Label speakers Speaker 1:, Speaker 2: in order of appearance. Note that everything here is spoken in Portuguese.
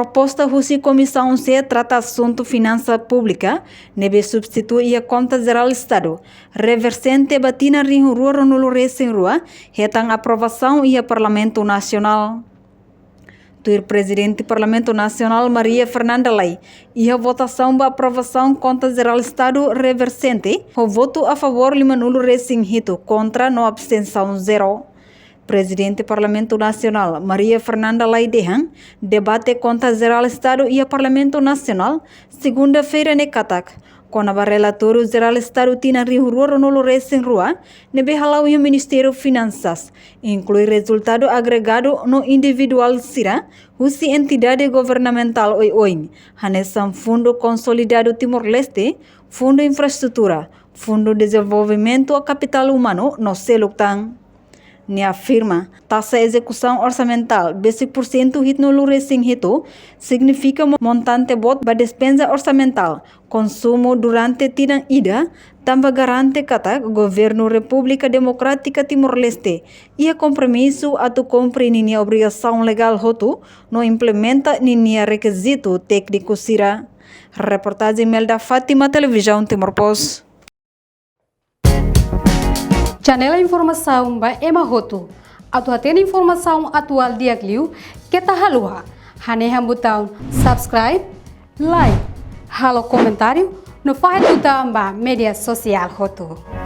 Speaker 1: proposta Rusi Comissão C trata assunto finança pública, nebe substitui a conta geral Estado. Reversente batina rinho rua no recém rua, retang aprovação e a Parlamento Nacional. Tuir Presidente do Parlamento Nacional Maria Fernanda Lai e a votação para aprovação conta geral Estado reversente, o voto a favor lima nulo recém hito, contra no abstenção zero. Presidente do Parlamento Nacional Maria Fernanda Lai Dehan debate conta geral Estado e a Parlamento Nacional segunda-feira ne Katak. Com a relatório geral Estado tina rio rua no recém rua, nebe halau o Ministério Finanças, inclui resultado agregado no individual sira, husi entidade governamental oin, hanesam Fundo Consolidado Timor-Leste, Fundo Infraestrutura, Fundo Desenvolvimento a Capital Humano no Seluktan. Ne afirma, taxa execução orçamental 20% hit no recém hito, significa montante bot para despesa orçamental, consumo durante tiran ida, também garante kata governo República Democrática Timor-Leste e a compromisso a tu cumprir a obrigação legal hotu, no implementa a requisito técnico sira. Reportagem Melda Fátima, Televisão Timor-Post.
Speaker 2: Janela informação ba Emma Hotu. Atu atena informação atual dia Gliu, que tá halua. Haneha botão subscribe, like, halo comentário, no faz botão ba mídia social Hotu.